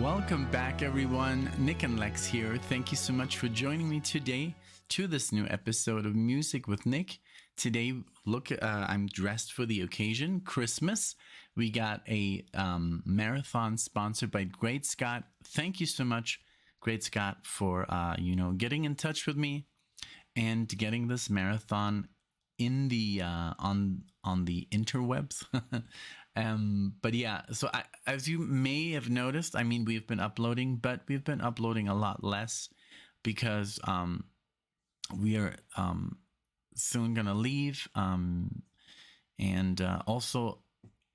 Welcome back, everyone. NicknLex here. Thank you so much for joining me today to this new episode of Music with Nick. Today, look, I'm dressed for the occasion, Christmas. We got a marathon sponsored by Great Scott. Thank you so much, Great Scott, for getting in touch with me and getting this marathon in the on the interwebs. But yeah, so as you may have noticed, I mean, we've been uploading, but we've been uploading a lot less because we are soon gonna leave, and also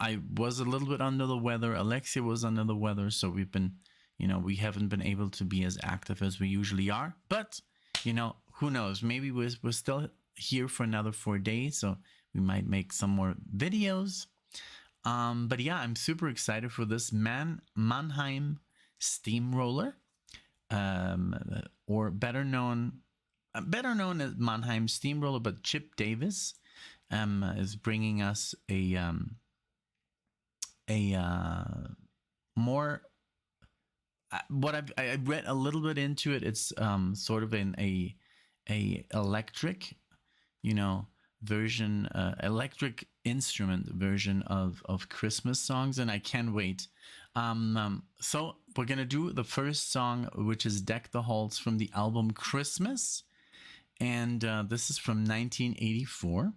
I was a little bit under the weather. Alexia was under the weather, so we've been, we haven't been able to be as active as we usually are. But who knows? Maybe we're still here for another 4 days, so we might make some more videos. But yeah, I'm super excited for this MANNHEIM steamroller, or better known as MANNHEIM steamroller, but Chip Davis is bringing us a more what I read a little bit into it. It's sort of a electric, version, electric instrument version of Christmas songs, and I can't wait. So we're gonna do the first song, which is Deck the Halls from the album Christmas, and this is from 1984,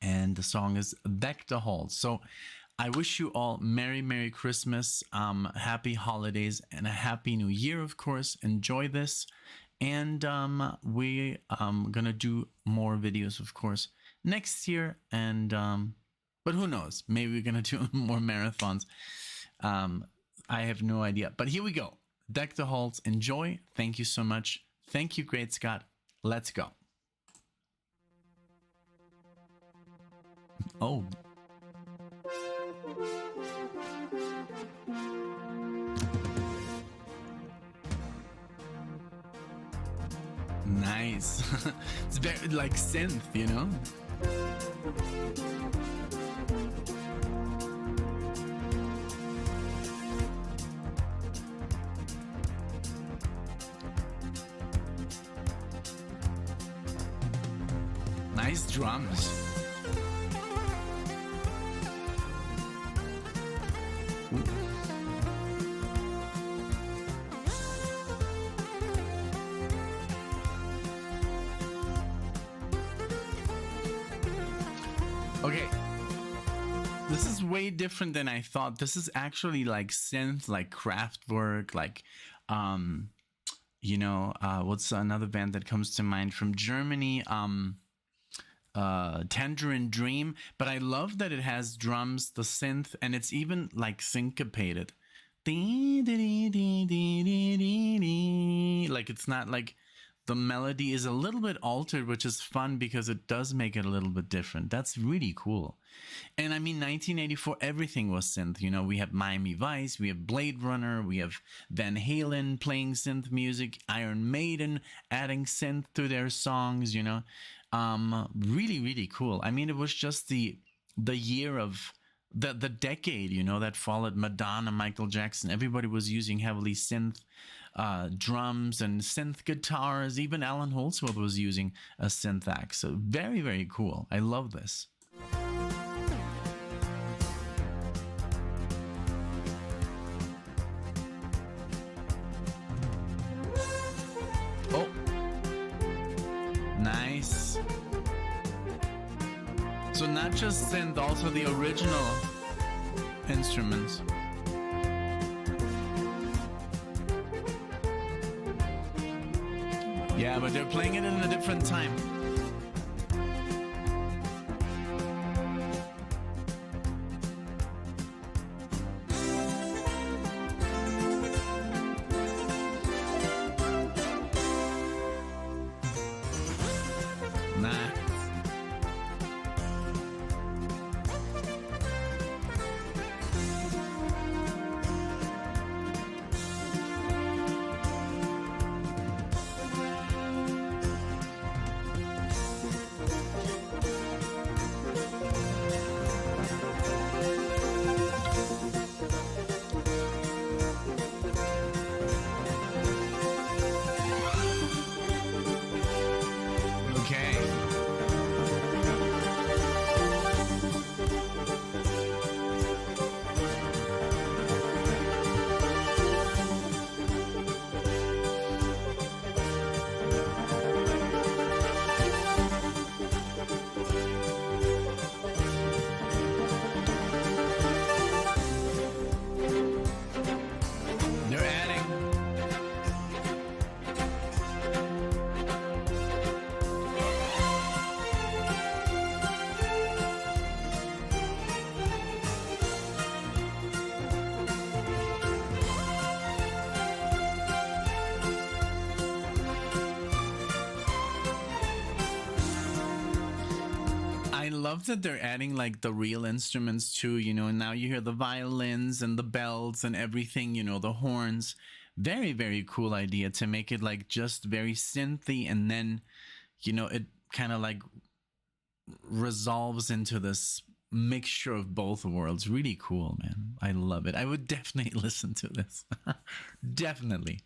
and the song is Deck the Halls. So I wish you all Merry Christmas, happy holidays, and a happy new year, of course. Enjoy this. And we gonna do more videos, of course, next year. And but who knows? Maybe we're gonna do more marathons. I have no idea. But here we go. Deck the Halls. Enjoy. Thank you so much. Thank you, Great Scott. Let's go. Oh. Nice. It's very like synth, Nice drums. Okay, this is way different than I thought. This is actually like synth, like Kraftwerk, like, what's another band that comes to mind from Germany? Tangerine Dream. But I love that it has drums, the synth, and it's even like syncopated. Like, it's not like the melody is a little bit altered, which is fun because it does make it a little bit different. That's really cool. And I mean, 1984, everything was synth. We have Miami Vice, we have Blade Runner, we have Van Halen playing synth music, Iron Maiden adding synth to their songs, really, really cool. I mean, it was just the year of the decade, that followed Madonna, Michael Jackson. Everybody was using heavily synth drums and synth guitars. Even Alan Holdsworth was using a synth axe. So very, very cool. I love this. Oh, nice. So not just synth, also the original instruments. Yeah, but they're playing it in a different time. Nah. love that they're adding like the real instruments too, you know, and now you hear the violins and the bells and everything, you know, the horns. Very, very cool idea to make it like just very synthy, and then, you know, it kind of like resolves into this mixture of both worlds. Really cool, man. I love it. I would definitely listen to this. Definitely.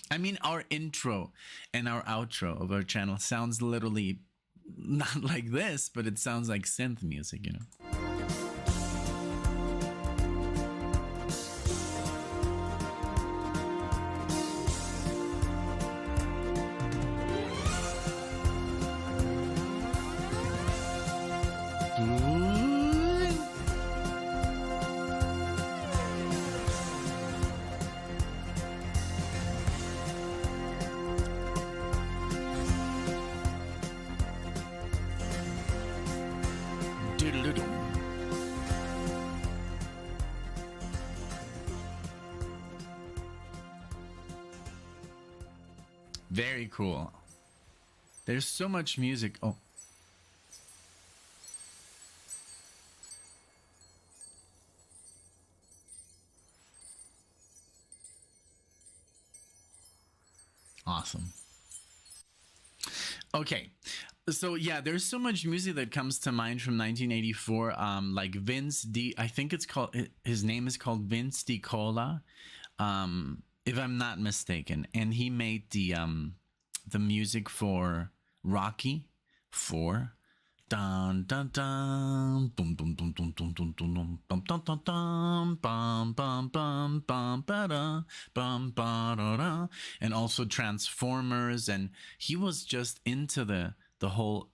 I mean, our intro and our outro of our channel sounds literally not like this, but it sounds like synth music, you know. Very cool. There's so much music. Oh. Awesome. Okay. So yeah, there's so much music that comes to mind from 1984. Like Vince D. I think it's called. His name is called Vince D. Cola, if I'm not mistaken, and he made the music for Rocky 4. Dun dun dun, boom boom boom boom boom boom boom bum dun dun dun, bum bum bum bum ba da bum ba da da, and also Transformers, and he was just into the whole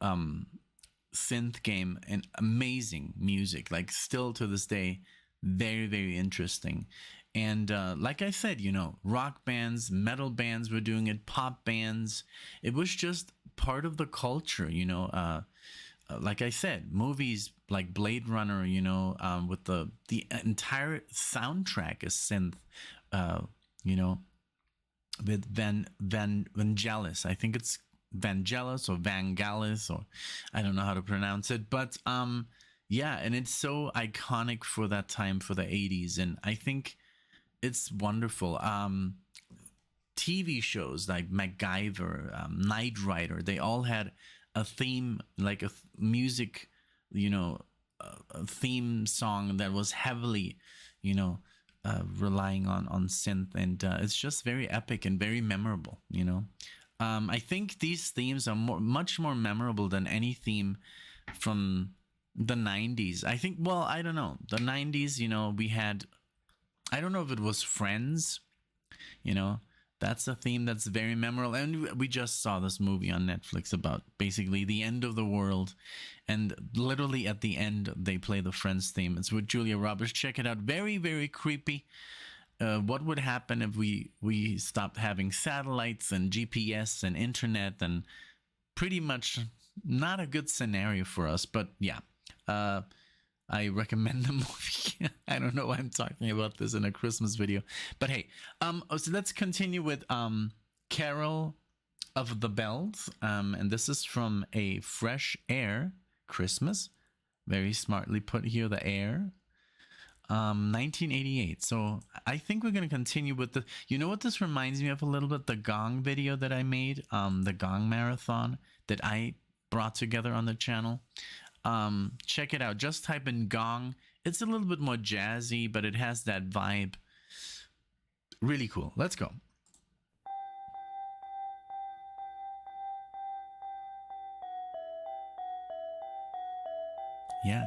synth game, and amazing music, like still to this day, very, very interesting. And like I said, you know, rock bands, metal bands were doing it, pop bands. It was just part of the culture, you know. Like I said, movies like Blade Runner, you know, with the entire soundtrack is synth, you know, with Vangelis. I think it's Vangelis or Vangelis, or I don't know how to pronounce it, but yeah, and it's so iconic for that time, for the 80s, and I think it's wonderful. TV shows like MacGyver, Knight Rider, they all had a theme, like a music, you know, a theme song that was heavily, you know, relying on synth, and it's just very epic and very memorable, you know. I think these themes are much more memorable than any theme from the 90s. I think, well, I don't know, the 90s, you know, we had, I don't know if it was Friends, you know, that's a theme that's very memorable. And we just saw this movie on Netflix about basically the end of the world. And literally at the end, they play the Friends theme. It's with Julia Roberts. Check it out. Very, very creepy. What would happen if we stopped having satellites and GPS and internet? And pretty much not a good scenario for us. But yeah, I recommend the movie. I don't know why I'm talking about this in a Christmas video, but hey, so let's continue with Carol of the Bells, and this is from A Fresh Air Christmas. Very smartly put here, the air. 1988. So I think we're gonna continue with the. You know what this reminds me of a little bit? The Gong video that I made, the Gong marathon that I brought together on the channel. Check it out. Just type in Gong. It's a little bit more jazzy, but it has that vibe. Really cool. Let's go. Yeah.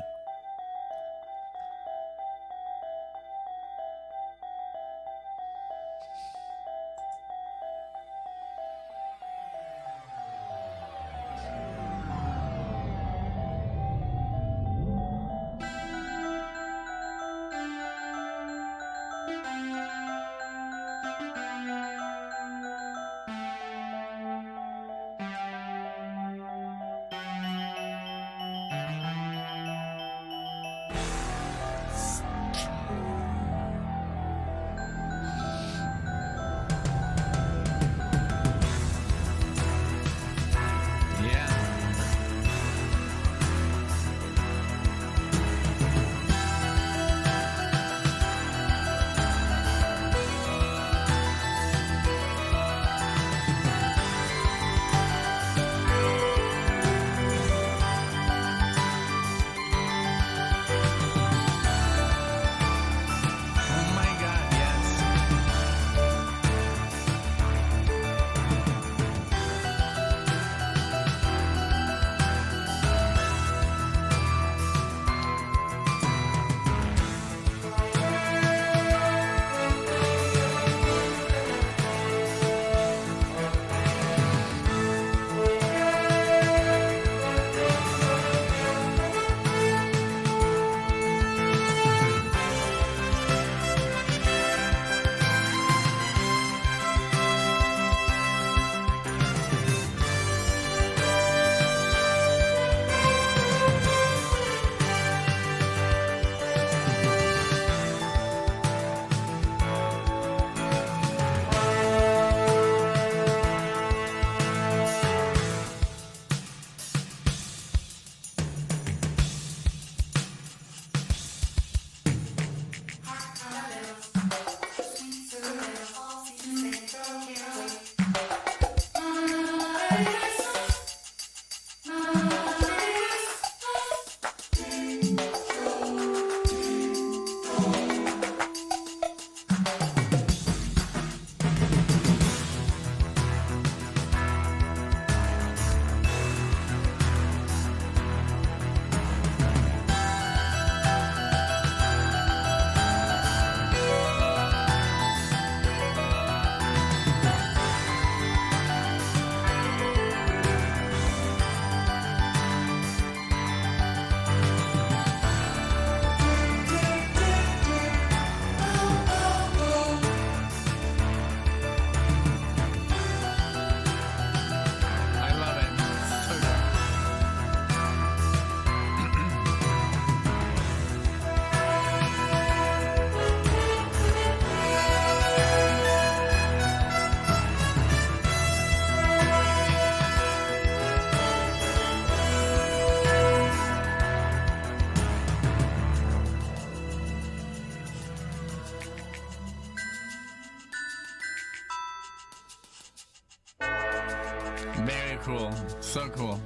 cool. So cool.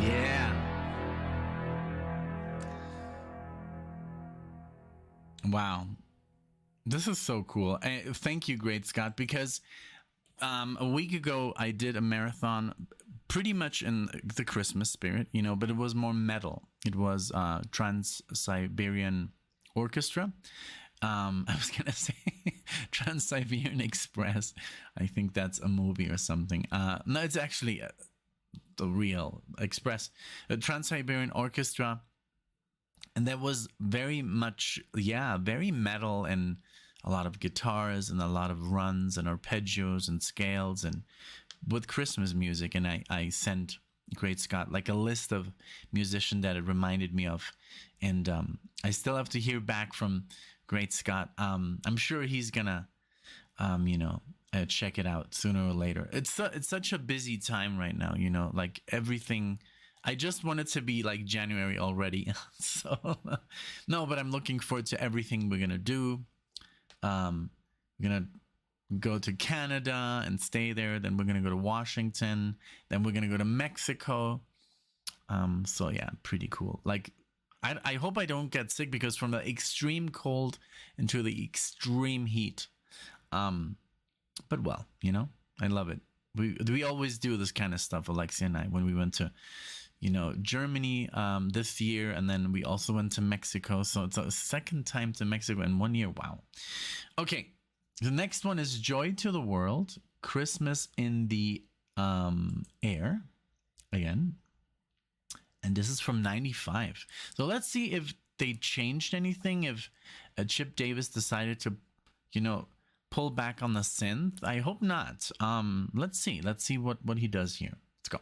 Yeah. Wow. This is so cool. Thank you, Great Scott, because a week ago I did a marathon pretty much in the Christmas spirit, you know, but it was more metal. It was Trans-Siberian Orchestra. I was gonna say Trans-Siberian Express. I think that's a movie or something. No, it's actually the real Express, Trans-Siberian Orchestra, and that was very much, yeah, very metal, and a lot of guitars and a lot of runs and arpeggios and scales and with Christmas music. And I sent Great Scott like a list of musicians that it reminded me of, and I still have to hear back from Great Scott. I'm sure he's gonna you know, check it out sooner or later. It's such a busy time right now, you know, like everything. I just want it to be like January already. So no, but I'm looking forward to everything we're gonna do. We're gonna go to Canada and stay there. Then we're gonna go to Washington. Then we're gonna go to Mexico. So yeah, pretty cool. Like, I hope I don't get sick, because from the extreme cold into the extreme heat. But well, you know, I love it. We always do this kind of stuff, Alexia and I, when we went to, you know, Germany this year, and then we also went to Mexico. So it's a second time to Mexico in 1 year. Wow. Okay, the next one is Joy to the World, Christmas in the Air, again. And this is from 95. So let's see if they changed anything, if Chip Davis decided to, you know, pull back on the synth. I hope not. Let's see what he does here. Let's go.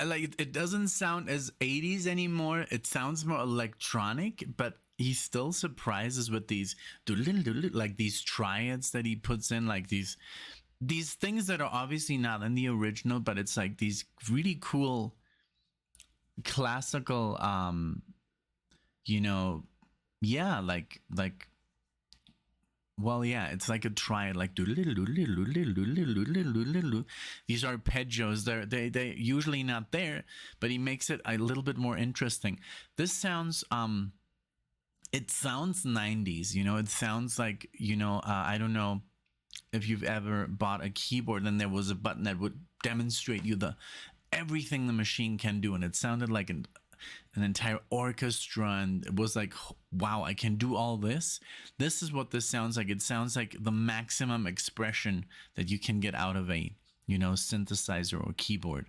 like it doesn't sound as 80s anymore. It sounds more electronic, but he still surprises with these like these triads that he puts in, like these things that are obviously not in the original, but it's like these really cool classical you know, yeah, like well, yeah, it's like a triad, like these arpeggios. They usually not there, but he makes it a little bit more interesting. This sounds it sounds 90s, you know. It sounds like, you know, I don't know if you've ever bought a keyboard and there was a button that would demonstrate you the everything the machine can do, and it sounded like an entire orchestra, and it was like, wow, I can do all this. This is what this sounds like. It sounds like the maximum expression that you can get out of a, you know, synthesizer or keyboard.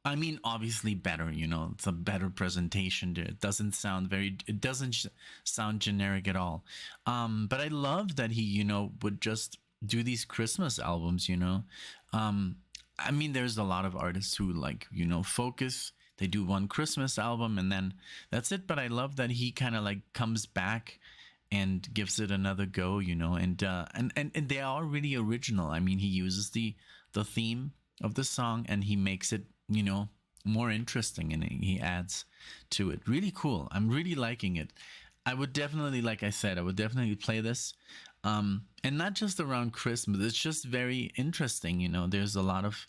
I mean, obviously better, you know, it's a better presentation. It doesn't sound it doesn't sound generic at all. But I love that he, you know, would just do these Christmas albums, you know. I mean, there's a lot of artists who, like, you know, focus. They do one Christmas album and then that's it. But I love that he kind of like comes back and gives it another go, you know. And they are really original. I mean, he uses the theme of the song and he makes it, you know, more interesting, and he adds to it. Really cool. I'm really liking it. I would definitely, like I said, I would definitely play this. And not just around Christmas. It's just very interesting, you know. There's a lot of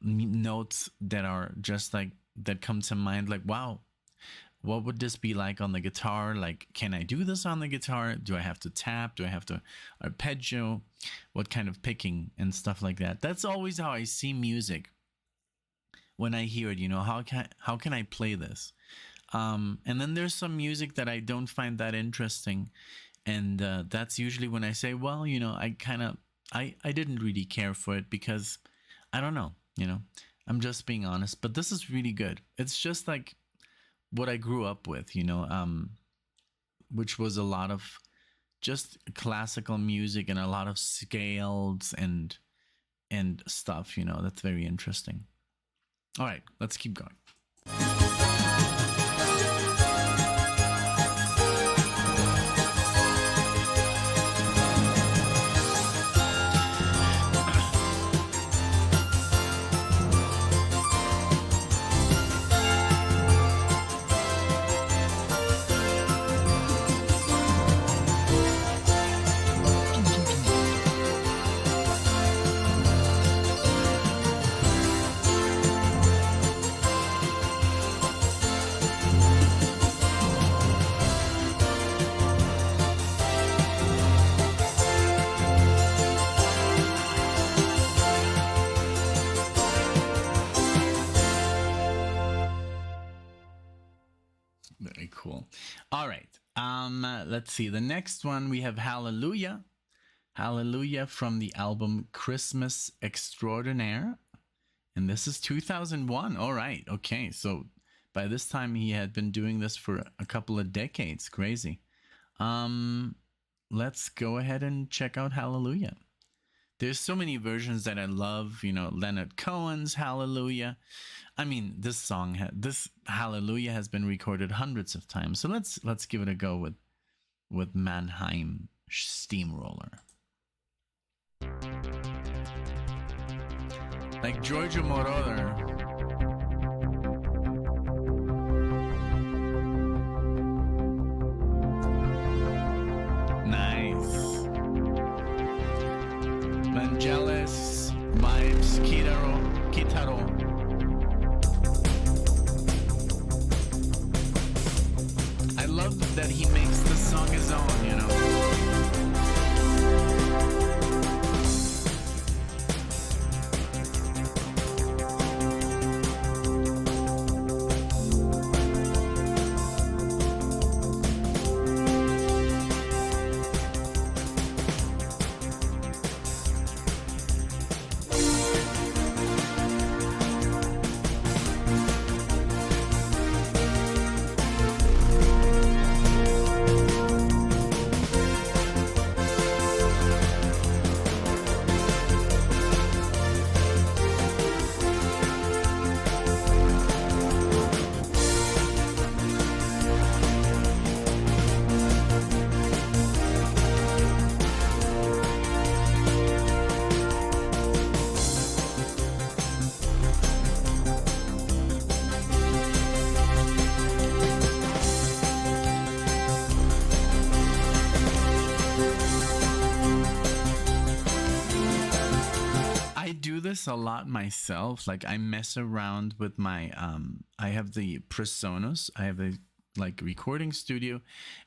notes that are just like, that come to mind, like, wow, what would this be like on the guitar? Like, can I do this on the guitar? Do I have to tap? Do I have to arpeggio? What kind of picking and stuff like that? That's always how I see music when I hear it, you know. How can I play this? And then there's some music that I don't find that interesting, and that's usually when I say, well, you know, I didn't really care for it because I don't know, you know. I'm just being honest, but this is really good. It's just like what I grew up with, you know, which was a lot of just classical music and a lot of scales and stuff, you know. That's very interesting. All right, let's keep going. Very cool. All right. Let's see. The next one we have Hallelujah. Hallelujah from the album Christmas Extraordinaire. And this is 2001. All right. Okay. So by this time he had been doing this for a couple of decades. Crazy. Let's go ahead and check out Hallelujah. There's so many versions that I love, you know, Leonard Cohen's Hallelujah. I mean, this Hallelujah has been recorded hundreds of times. So let's give it a go with MANNHEIM Steamroller. Like Giorgio Moroder. Nice. Vangelis vibes, Kitaro. I love that he makes this song his own, you know. this a lot myself. Like I mess around with my I have the Presonus. I have a like recording studio,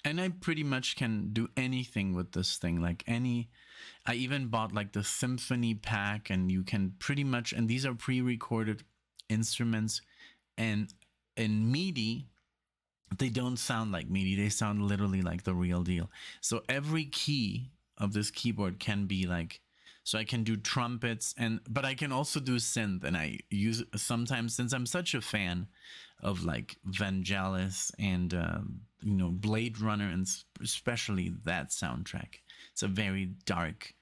and I pretty much can do anything with this thing. Like any, I even bought like the symphony pack, and you can pretty much, and these are pre-recorded instruments, and in MIDI they don't sound like MIDI, they sound literally like the real deal. So every key of this keyboard can be like, so I can do trumpets, and but I can also do synth, and I use sometimes, since I'm such a fan of like Vangelis and you know, Blade Runner, and especially that soundtrack. It's a very dark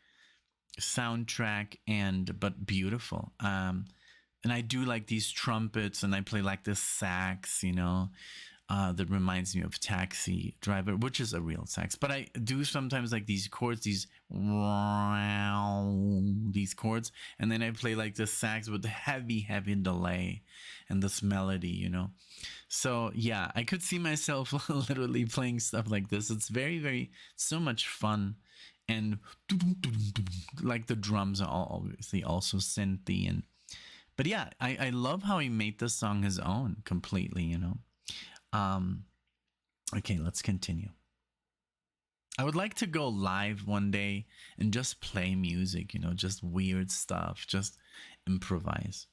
soundtrack, and but beautiful. And I do like these trumpets, and I play like this sax, you know, that reminds me of Taxi Driver, which is a real sax. But I do sometimes like these chords, these chords, and then I play like the sax with the heavy delay and this melody, you know. So yeah, I could see myself literally playing stuff like this. It's very so much fun, and like the drums are obviously also synthy, and but yeah, I love how he made this song his own completely, you know. Okay, let's continue. I would like to go live one day and just play music, you know, just weird stuff, just improvise.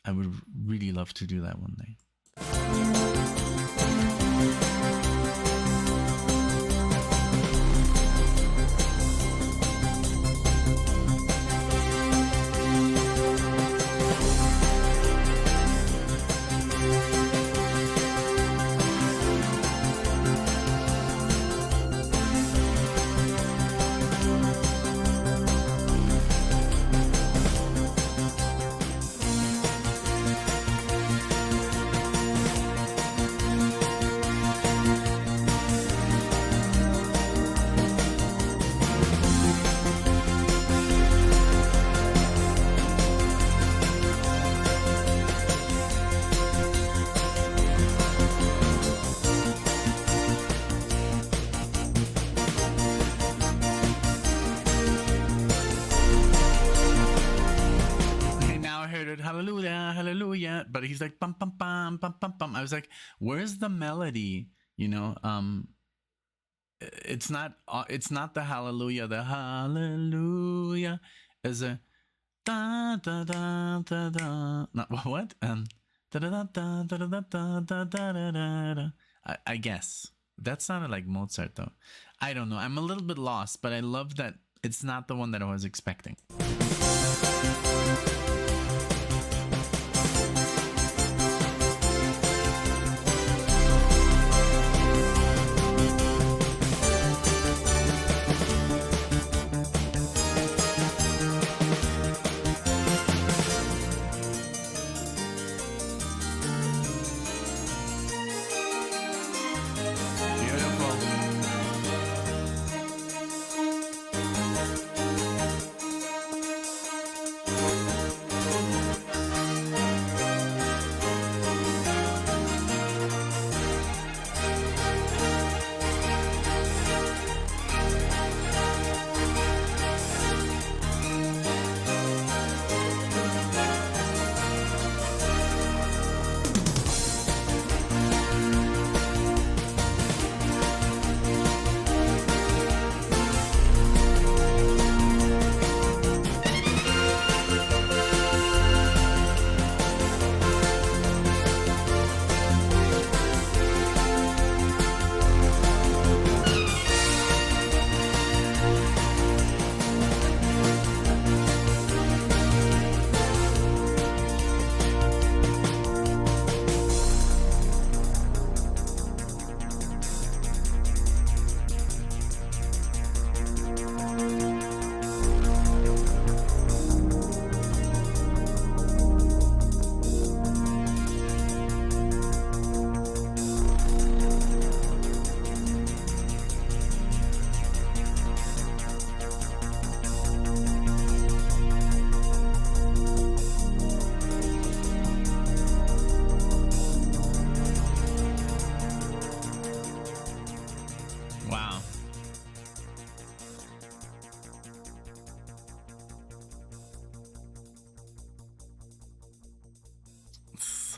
I would really love to do that one day. Hallelujah, hallelujah. But he's like bum bum bum bum bum bum. I was like, where's the melody? You know, it's not the hallelujah. The hallelujah is a da da da da da. Not what? Da da da da da da da da da da. I guess that sounded like Mozart though. I don't know. I'm a little bit lost, but I love that it's not the one that I was expecting.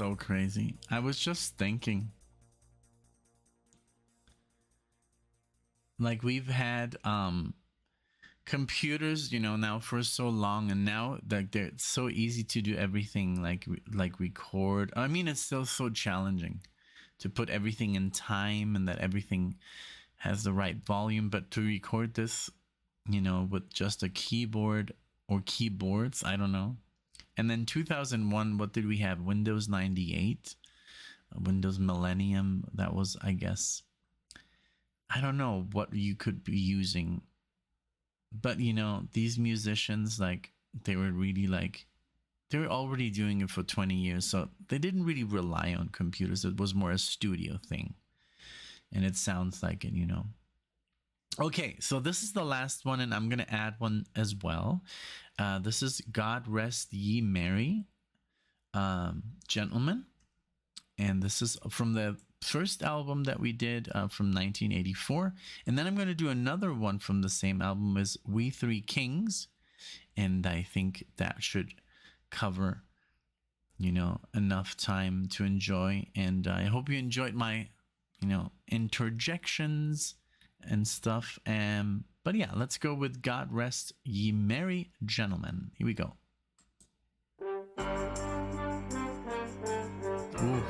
so crazy. I was just thinking, like, we've had computers, you know, now for so long, and now like they're it's so easy to do everything, like record. I mean, it's still so challenging to put everything in time and that everything has the right volume, but to record this, you know, with just a keyboard or keyboards, I don't know. And then 2001, what did we have? Windows 98, Windows Millennium. That was, I guess, I don't know what you could be using. But, you know, these musicians, like, they were really like, they were already doing it for 20 years. So they didn't really rely on computers. It was more a studio thing. And it sounds like it, you know. Okay, so this is the last one, and I'm going to add one as well. This is God Rest Ye Merry Gentlemen. And this is from the first album that we did from 1984. And then I'm going to do another one from the same album as We Three Kings. And I think that should cover, you know, enough time to enjoy. And I hope you enjoyed my, you know, interjections and stuff. But yeah, let's go with God Rest Ye Merry Gentlemen. Here we go. Ooh.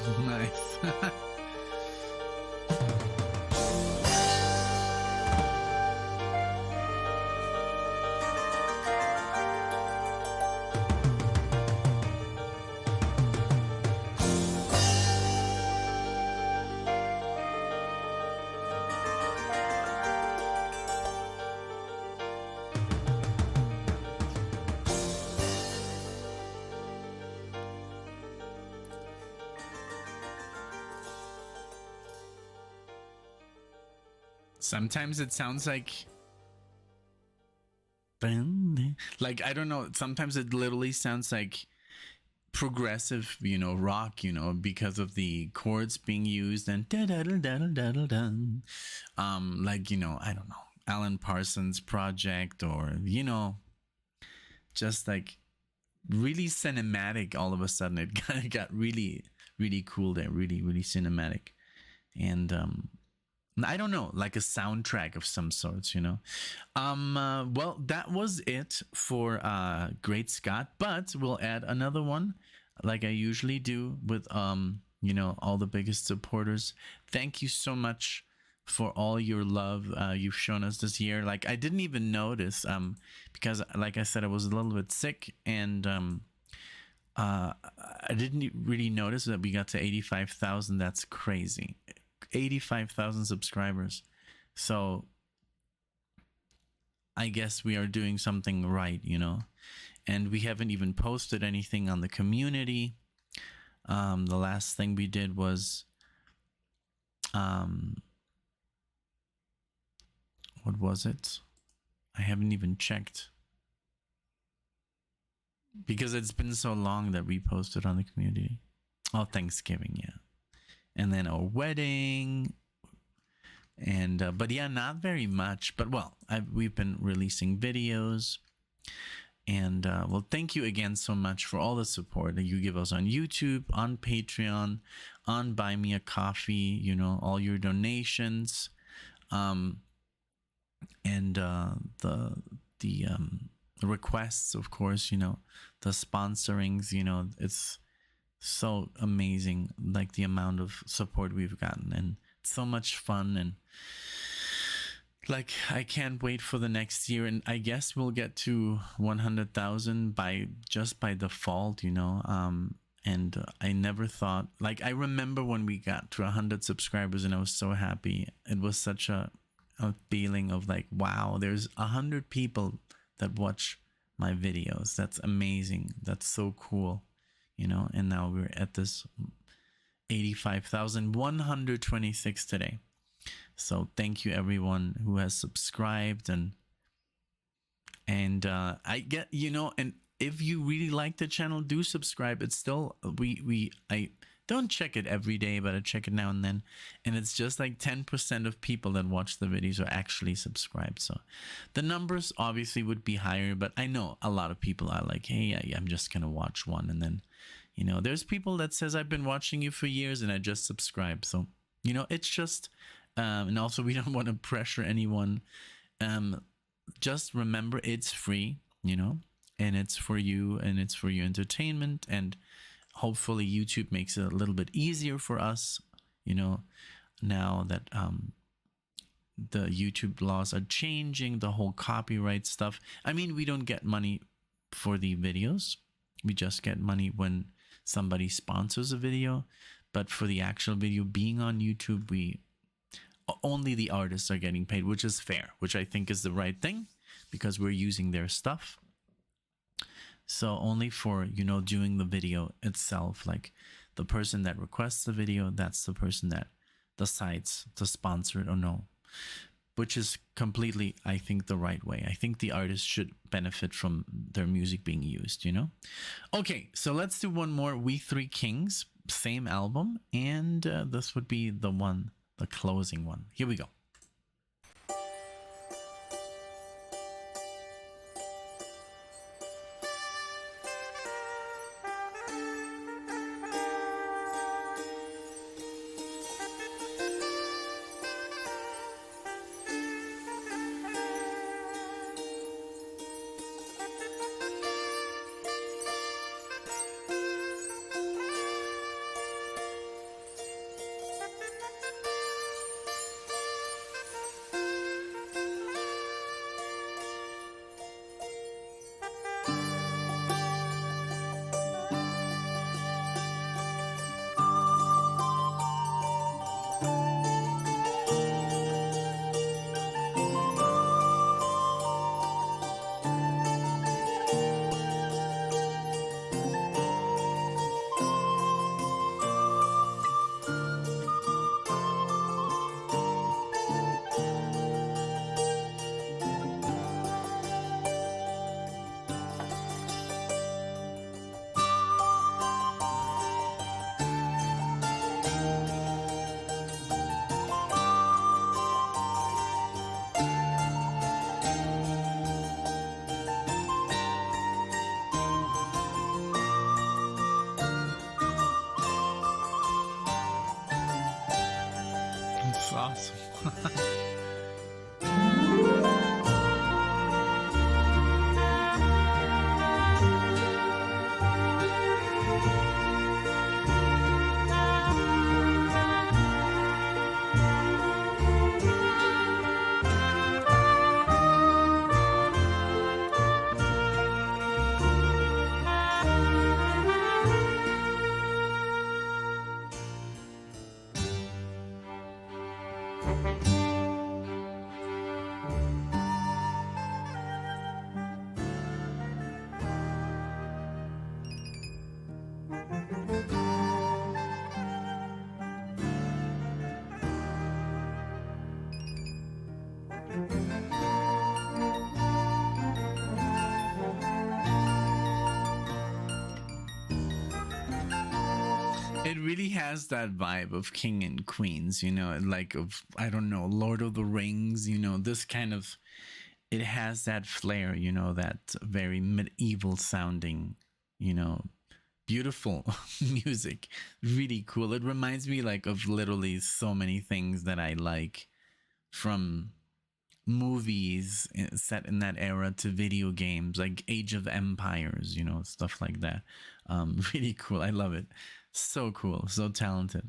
Nice. Sometimes it sounds like I don't know, sometimes it literally sounds like progressive, rock, because of the chords being used and like, I don't know, Alan Parsons Project, or just like really cinematic. All of a sudden it got really, really cool there, really, really cinematic. And I don't know, like a soundtrack of some sorts, well, that was it for Great Scott, but we'll add another one like I usually do with all the biggest supporters. Thank you so much for all your love you've shown us this year. Like, I didn't even notice because like I said, I was a little bit sick, and I didn't really notice that we got to 85,000. That's crazy. 85,000 subscribers. So I guess we are doing something right, and we haven't even posted anything on the community. The last thing we did was what was it? I haven't even checked because it's been so long that we posted on the community. Oh, Thanksgiving, yeah. And then a wedding, and but yeah, not very much. But well, we've been releasing videos, and well, thank you again so much for all the support that you give us on YouTube, on Patreon, on Buy Me a Coffee. All your donations, and the requests, of course. The sponsorings. It's so amazing, like the amount of support we've gotten, and it's so much fun, and like I can't wait for the next year. And I guess we'll get to 100,000 by default, and I never thought, like, I remember when we got to 100 subscribers and I was so happy. It was such a feeling of like, wow, there's 100 people that watch my videos. That's amazing. That's so cool. And now we're at this 85,126 today. So thank you everyone who has subscribed, and I get, and if you really like the channel, do subscribe. It's still, I don't check it every day, but I check it now and then, and it's just like 10% of people that watch the videos are actually subscribed. So the numbers obviously would be higher, but I know a lot of people are like, hey, I'm just gonna watch one, and then there's people that says, I've been watching you for years and I just subscribed. So it's just and also we don't want to pressure anyone. Just remember, it's free, and it's for you, and it's for your entertainment, and hopefully YouTube makes it a little bit easier for us, now that the YouTube laws are changing, the whole copyright stuff. I mean, we don't get money for the videos. We just get money when somebody sponsors a video. But for the actual video being on YouTube, only the artists are getting paid, which is fair, which I think is the right thing, because we're using their stuff. So only for, doing the video itself, like the person that requests the video, that's the person that decides to sponsor it or no, which is completely, I think, the right way. I think the artist should benefit from their music being used, Okay, so let's do one more. We Three Kings, same album, and this would be the closing one. Here we go. awesome. It really has that vibe of King and Queens, you know, like of, I don't know, Lord of the Rings, you know, this kind of, it has that flair, you know, that very medieval sounding, you know, beautiful music. Really cool. It reminds me like of literally so many things that I like, from movies set in that era to video games like Age of Empires, you know, stuff like that. Really cool. I love it. So cool. So talented.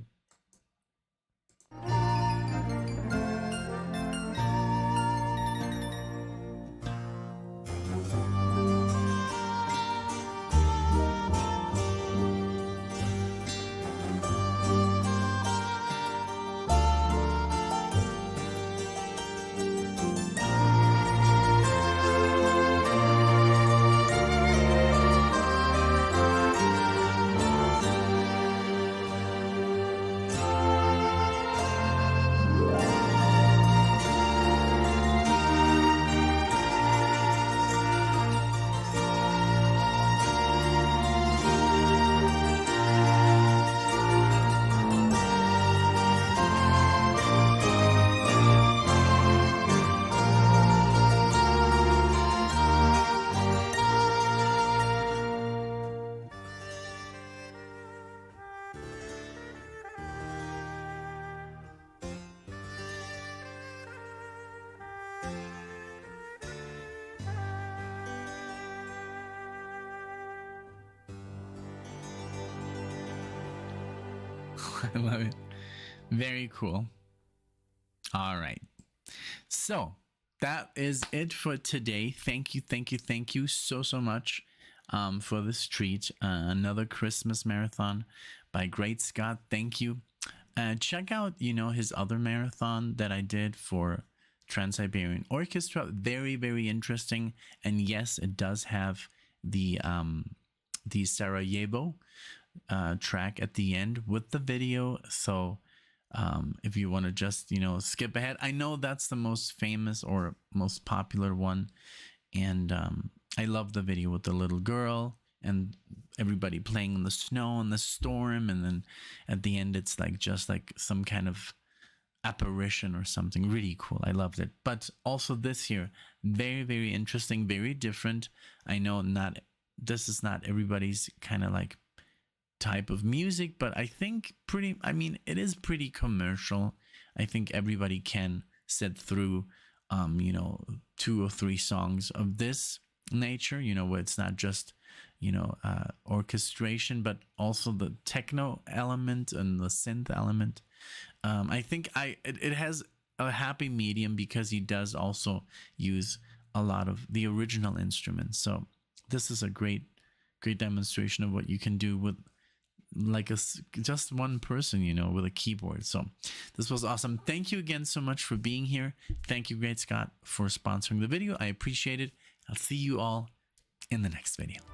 I love it. Very cool. All right. So that is it for today. Thank you, thank you, thank you so much for this treat. Another Christmas marathon by Great Scott. Thank you. Check out, you know, his other marathon that I did for Trans-Siberian Orchestra. Very, very interesting. And yes, it does have the Sarajevo track at the end with the video. So if you want to just, you know, skip ahead, I know that's the most famous or most popular one. And I love the video with the little girl and everybody playing in the snow and the storm. And then at the end, it's like just like some kind of apparition or something. Really cool. I loved it. But also this year, very, very interesting, very different. I know this is not everybody's kind of like type of music, but I think it is pretty commercial. I think everybody can sit through, you know, 2 or 3 songs of this nature, you know, where it's not just, you know, orchestration, but also the techno element and the synth element. I think it has a happy medium because he does also use a lot of the original instruments. So this is a great demonstration of what you can do with like just one person, you know, with a keyboard. So this was awesome. Thank you again so much for being here. Thank you, Great Scott, for sponsoring the video. I appreciate it. I'll see you all in the next video.